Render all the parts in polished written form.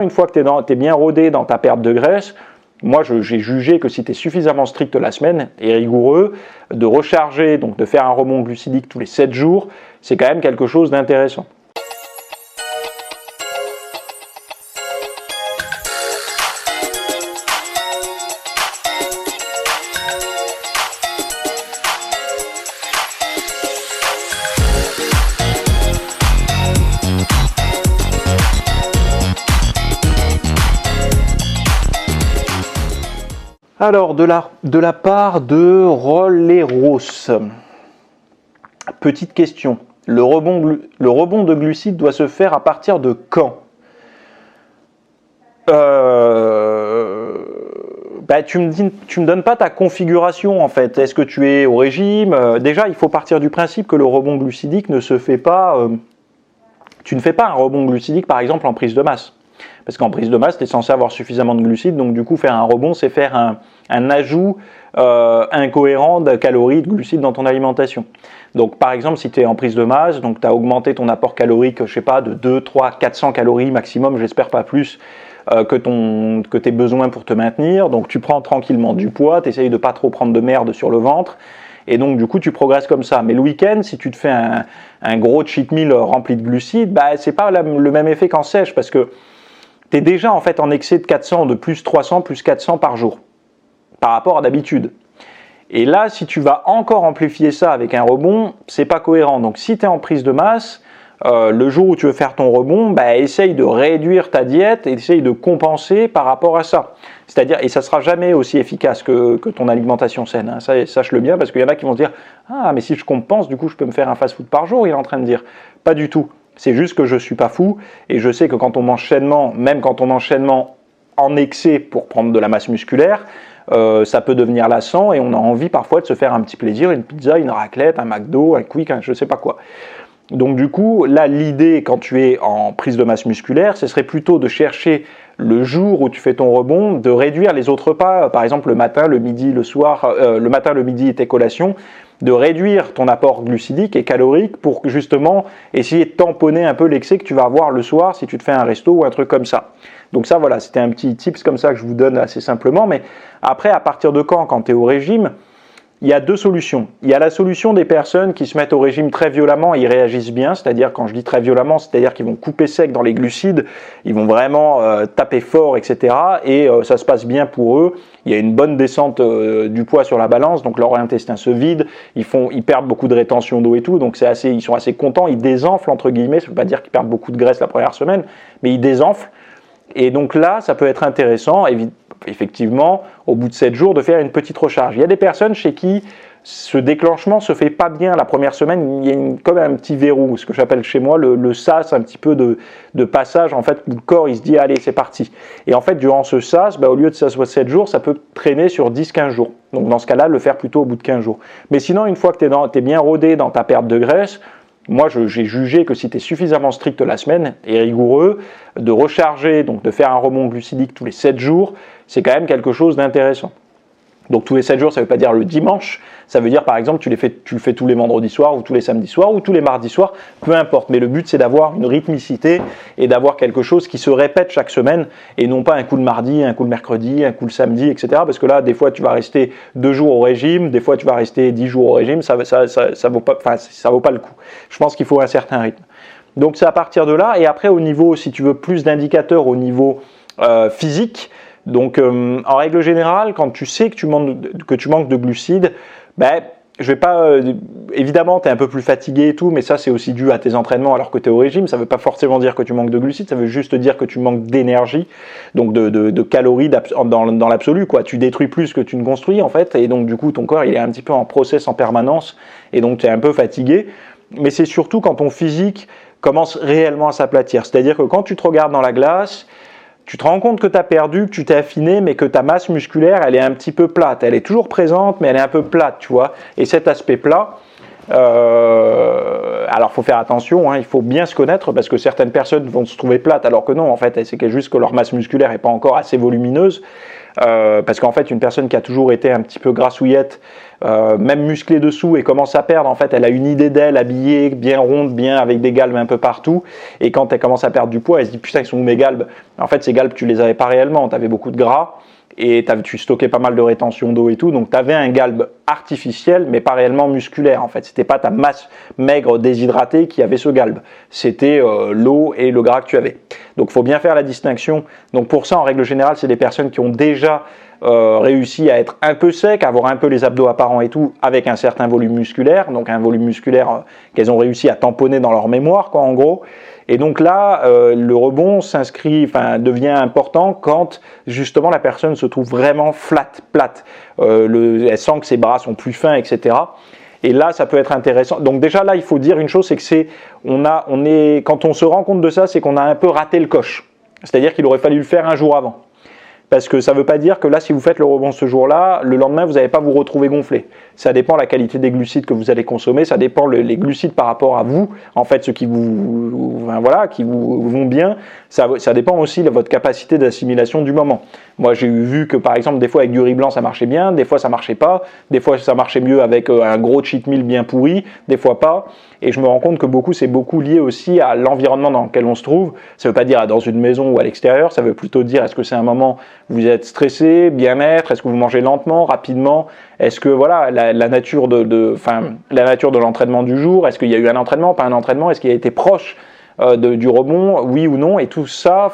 Une fois que tu es bien rodé dans ta perte de graisse, moi j'ai jugé que si tu es suffisamment strict la semaine et rigoureux, de recharger, donc de faire un rebond glucidique tous les 7 jours, c'est quand même quelque chose d'intéressant. Alors, de la part de Rolleros, petite question, le rebond de glucides doit se faire à partir de quand? Tu me donnes pas ta configuration en fait. Est-ce que tu es au régime? Déjà, il faut partir du principe que le rebond glucidique ne se fait pas... tu ne fais pas un rebond glucidique par exemple en prise de masse. Parce qu'en prise de masse, tu es censé avoir suffisamment de glucides, donc du coup faire un rebond, c'est faire un ajout incohérent de calories, de glucides dans ton alimentation. Donc par exemple, si tu es en prise de masse, donc tu as augmenté ton apport calorique, je sais pas, de 2, 3, 400 calories maximum, j'espère pas plus, que tes besoins pour te maintenir, donc tu prends tranquillement du poids, tu essayes de pas trop prendre de merde sur le ventre, et donc du coup tu progresses comme ça. Mais le week-end, si tu te fais un gros cheat meal rempli de glucides, c'est pas le même effet qu'en sèche, parce que tu es déjà en fait en excès de 400, de plus 300, plus 400 par jour, par rapport à d'habitude. Et là, si tu vas encore amplifier ça avec un rebond, c'est pas cohérent. Donc si tu es en prise de masse, le jour où tu veux faire ton rebond, essaye de réduire ta diète et essaye de compenser par rapport à ça. C'est-à-dire, et ça sera jamais aussi efficace que ton alimentation saine, hein. Ça, sache-le bien, parce qu'il y en a qui vont se dire « Ah, mais si je compense, du coup, je peux me faire un fast-food par jour », il est en train de dire. Pas du tout. C'est juste que je suis pas fou, et je sais que quand on enchaînement, même quand on enchaînement en excès pour prendre de la masse musculaire, ça peut devenir lassant, et on a envie parfois de se faire un petit plaisir, une pizza, une raclette, un McDo, un Quick, je sais pas quoi. Donc du coup, là, l'idée quand tu es en prise de masse musculaire, ce serait plutôt de chercher le jour où tu fais ton rebond, de réduire les autres repas, par exemple le matin, le midi, le soir, le matin, le midi et tes collations, de réduire ton apport glucidique et calorique pour justement essayer de tamponner un peu l'excès que tu vas avoir le soir si tu te fais un resto ou un truc comme ça. Donc ça, voilà, c'était un petit tips comme ça que je vous donne assez simplement, mais après, à partir de quand tu es au régime, il y a deux solutions. Il y a la solution des personnes qui se mettent au régime très violemment et ils réagissent bien, c'est-à-dire, quand je dis très violemment, c'est-à-dire qu'ils vont couper sec dans les glucides, ils vont vraiment taper fort, etc. Et ça se passe bien pour eux. Il y a une bonne descente du poids sur la balance, donc leur intestin se vide, ils perdent beaucoup de rétention d'eau et tout, donc ils sont assez contents, ils désenflent entre guillemets, ça ne veut pas dire qu'ils perdent beaucoup de graisse la première semaine, mais ils désenflent. Et donc là, ça peut être intéressant, effectivement, au bout de 7 jours, de faire une petite recharge. Il y a des personnes chez qui ce déclenchement se fait pas bien la première semaine, il y a comme un petit verrou, ce que j'appelle chez moi le sas, un petit peu de passage, en fait, où le corps il se dit allez, c'est parti. Et en fait, durant ce sas, au lieu de ça soit 7 jours, ça peut traîner sur 10-15 jours. Donc dans ce cas-là, le faire plutôt au bout de 15 jours. Mais sinon, une fois que tu es bien rodé dans ta perte de graisse, moi, j'ai jugé que si tu es suffisamment strict la semaine et rigoureux, de recharger, donc de faire un rebond glucidique tous les 7 jours, c'est quand même quelque chose d'intéressant. Donc tous les 7 jours, ça ne veut pas dire le dimanche, ça veut dire par exemple tu le fais tous les vendredis soirs ou tous les samedis soirs ou tous les mardis soirs, peu importe. Mais le but c'est d'avoir une rythmicité et d'avoir quelque chose qui se répète chaque semaine et non pas un coup le mardi, un coup le mercredi, un coup le samedi, etc. Parce que là, des fois tu vas rester 2 jours au régime, des fois tu vas rester 10 jours au régime, ça vaut pas le coup. Je pense qu'il faut un certain rythme. Donc c'est à partir de là, et après au niveau, si tu veux plus d'indicateurs au niveau physique, donc en règle générale, quand tu sais que tu manques de glucides, je vais pas, évidemment tu es un peu plus fatigué et tout, mais ça c'est aussi dû à tes entraînements alors que tu es au régime, ça veut pas forcément dire que tu manques de glucides, ça veut juste dire que tu manques d'énergie, donc de calories dans l'absolu, quoi. Tu détruis plus que tu ne construis en fait, et donc du coup ton corps il est un petit peu en process en permanence, et donc tu es un peu fatigué, mais c'est surtout quand ton physique commence réellement à s'aplatir, c'est-à-dire que quand tu te regardes dans la glace, tu te rends compte que tu as perdu, que tu t'es affiné, mais que ta masse musculaire, elle est un petit peu plate. Elle est toujours présente, mais elle est un peu plate, tu vois. Et cet aspect plat, Alors, il faut faire attention, hein, il faut bien se connaître parce que certaines personnes vont se trouver plates alors que non, en fait, c'est juste que leur masse musculaire n'est pas encore assez volumineuse. Parce qu'en fait, une personne qui a toujours été un petit peu grassouillette, même musclée dessous et commence à perdre, en fait, elle a une idée d'elle habillée, bien ronde, bien avec des galbes un peu partout. Et quand elle commence à perdre du poids, elle se dit putain, ils sont où mes galbes? En fait, ces galbes, tu les avais pas réellement, tu avais beaucoup de gras. Et tu stockais pas mal de rétention d'eau et tout, donc tu avais un galbe artificiel, mais pas réellement musculaire en fait. C'était pas ta masse maigre déshydratée qui avait ce galbe, c'était l'eau et le gras que tu avais. Donc il faut bien faire la distinction. Donc pour ça, en règle générale, c'est des personnes qui ont déjà réussi à être un peu sec, à avoir un peu les abdos apparents et tout, avec un certain volume musculaire, donc un volume musculaire qu'elles ont réussi à tamponner dans leur mémoire, quoi, en gros. Et donc là, le rebond devient important quand justement la personne se trouve vraiment plate. Elle sent que ses bras sont plus fins, etc. Et là, ça peut être intéressant. Donc déjà là, il faut dire une chose, c'est que quand on se rend compte de ça, c'est qu'on a un peu raté le coche. C'est-à-dire qu'il aurait fallu le faire un jour avant. Parce que ça ne veut pas dire que là, si vous faites le rebond ce jour-là, le lendemain, vous n'allez pas vous retrouver gonflé. Ça dépend de la qualité des glucides que vous allez consommer, ça dépend les glucides par rapport à vous, en fait, ceux qui vous vont bien, ça dépend aussi de votre capacité d'assimilation du moment. Moi, j'ai vu que, par exemple, des fois, avec du riz blanc, ça marchait bien, des fois, ça marchait pas, des fois, ça marchait mieux avec un gros cheat meal bien pourri, des fois pas. Et je me rends compte que c'est beaucoup lié aussi à l'environnement dans lequel on se trouve. Ça ne veut pas dire dans une maison ou à l'extérieur, ça veut plutôt dire est-ce que c'est un moment où vous êtes stressé, bien-être, est-ce que vous mangez lentement, rapidement, est-ce que voilà la nature de l'entraînement du jour, est-ce qu'il y a eu un entraînement, pas un entraînement, est-ce qu'il a été proche du rebond, oui ou non, et tout ça,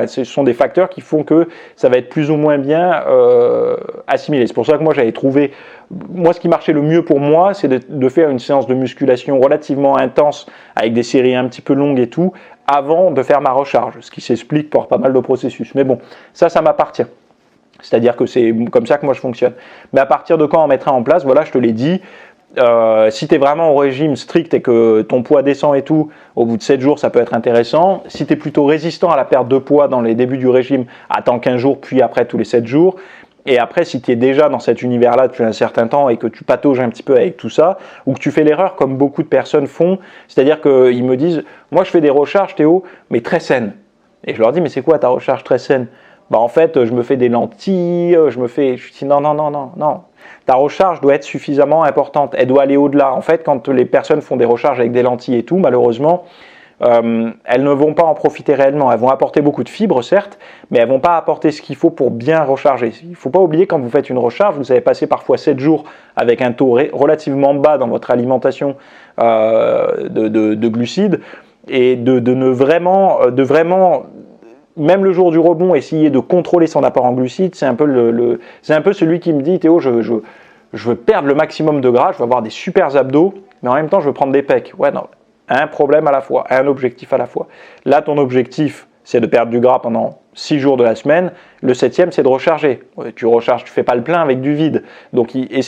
ce sont des facteurs qui font que ça va être plus ou moins bien assimilé. C'est pour ça que moi j'avais trouvé, ce qui marchait le mieux pour moi, c'est de faire une séance de musculation relativement intense, avec des séries un petit peu longues et tout, avant de faire ma recharge, ce qui s'explique par pas mal de processus. Mais bon, ça m'appartient. C'est-à-dire que c'est comme ça que moi je fonctionne. Mais à partir de quand on mettra en place, voilà, je te l'ai dit, si tu es vraiment au régime strict et que ton poids descend et tout, au bout de 7 jours, ça peut être intéressant. Si tu es plutôt résistant à la perte de poids dans les débuts du régime, attends 15 jours, puis après tous les 7 jours. Et après, si tu es déjà dans cet univers-là depuis un certain temps et que tu patauges un petit peu avec tout ça, ou que tu fais l'erreur comme beaucoup de personnes font, c'est-à-dire qu'ils me disent « Moi, je fais des recharges, Théo, mais très saines. » Et je leur dis « Mais c'est quoi ta recharge très saine ?» En fait, je me fais des lentilles, je dis non. Ta recharge doit être suffisamment importante, elle doit aller au-delà. En fait, quand les personnes font des recharges avec des lentilles et tout, malheureusement, elles ne vont pas en profiter réellement. Elles vont apporter beaucoup de fibres, certes, mais elles ne vont pas apporter ce qu'il faut pour bien recharger. Il ne faut pas oublier, quand vous faites une recharge, vous avez passé parfois 7 jours avec un taux relativement bas dans votre alimentation de glucides, et de vraiment même le jour du rebond, essayer de contrôler son apport en glucides, c'est un peu celui qui me dit Théo, je veux perdre le maximum de gras, je veux avoir des super abdos, mais en même temps je veux prendre des pecs. Ouais, non, un problème à la fois, un objectif à la fois. Là, ton objectif, c'est de perdre du gras pendant 6 jours de la semaine. Le 7e, c'est de recharger. Tu recharges, tu fais pas le plein avec du vide. Donc, il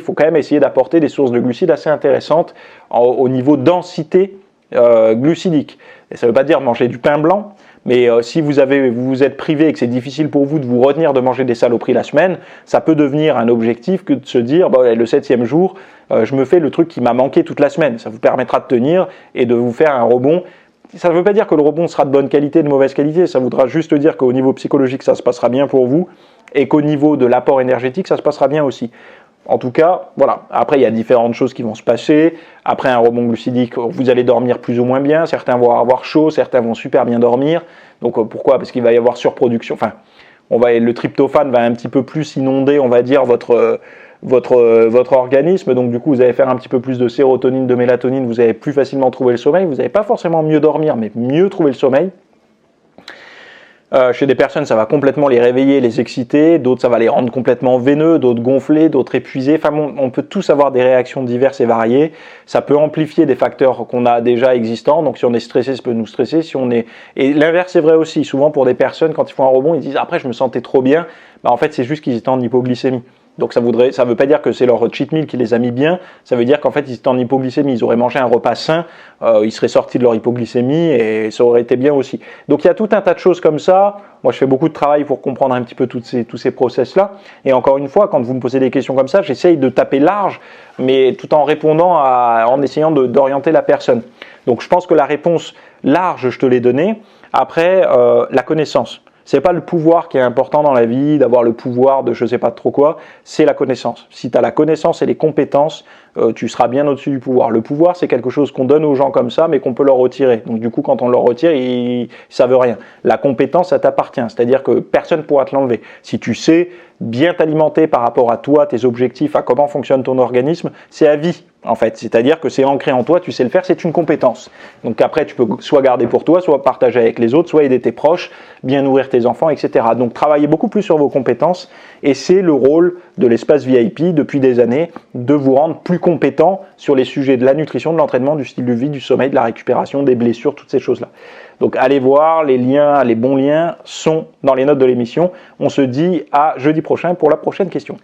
faut quand même essayer d'apporter des sources de glucides assez intéressantes au niveau densité glucidique. Et ça ne veut pas dire manger du pain blanc. Mais si vous vous êtes privé et que c'est difficile pour vous de vous retenir de manger des saloperies la semaine, ça peut devenir un objectif que de se dire le 7e jour, je me fais le truc qui m'a manqué toute la semaine. Ça vous permettra de tenir et de vous faire un rebond. Ça ne veut pas dire que le rebond sera de bonne qualité, de mauvaise qualité. Ça voudra juste dire qu'au niveau psychologique, ça se passera bien pour vous et qu'au niveau de l'apport énergétique, ça se passera bien aussi. En tout cas, voilà. Après, il y a différentes choses qui vont se passer. Après un rebond glucidique, vous allez dormir plus ou moins bien. Certains vont avoir chaud, certains vont super bien dormir. Donc pourquoi ? Parce qu'il va y avoir surproduction. Enfin, le tryptophane va un petit peu plus inonder, on va dire, votre organisme. Donc du coup, vous allez faire un petit peu plus de sérotonine, de mélatonine. Vous allez plus facilement trouver le sommeil. Vous n'allez pas forcément mieux dormir, mais mieux trouver le sommeil. Chez des personnes, ça va complètement les réveiller, les exciter, d'autres ça va les rendre complètement veineux, d'autres gonflés, d'autres épuisés. Enfin, on peut tous avoir des réactions diverses et variées. Ça peut amplifier des facteurs qu'on a déjà existants. Donc si on est stressé, ça peut nous stresser. Et l'inverse est vrai aussi. Souvent pour des personnes, quand ils font un rebond, ils disent après je me sentais trop bien. En fait, c'est juste qu'ils étaient en hypoglycémie. Donc ça veut pas dire que c'est leur cheat meal qui les a mis bien, ça veut dire qu'en fait ils étaient en hypoglycémie, ils auraient mangé un repas sain, ils seraient sortis de leur hypoglycémie et ça aurait été bien aussi. Donc il y a tout un tas de choses comme ça. Moi je fais beaucoup de travail pour comprendre un petit peu tous ces process-là. Et encore une fois, quand vous me posez des questions comme ça, j'essaye de taper large, mais tout en répondant en essayant d'orienter la personne. Donc je pense que la réponse large, je te l'ai donnée. Après, la connaissance. C'est pas le pouvoir qui est important dans la vie, d'avoir le pouvoir de je sais pas trop quoi, c'est la connaissance. Si tu as la connaissance et les compétences, tu seras bien au-dessus du pouvoir. Le pouvoir, c'est quelque chose qu'on donne aux gens comme ça, mais qu'on peut leur retirer. Donc du coup, quand on leur retire, ça veut rien. La compétence, ça t'appartient, c'est-à-dire que personne ne pourra te l'enlever. Si tu sais bien t'alimenter par rapport à toi, tes objectifs, à comment fonctionne ton organisme, c'est à vie. En fait, c'est-à-dire que c'est ancré en toi, tu sais le faire, c'est une compétence. Donc après, tu peux soit garder pour toi, soit partager avec les autres, soit aider tes proches, bien nourrir tes enfants, etc. Donc travaillez beaucoup plus sur vos compétences et c'est le rôle de l'espace VIP depuis des années de vous rendre plus compétent sur les sujets de la nutrition, de l'entraînement, du style de vie, du sommeil, de la récupération, des blessures, toutes ces choses-là. Donc allez voir, les liens, les bons liens sont dans les notes de l'émission. On se dit à jeudi prochain pour la prochaine question.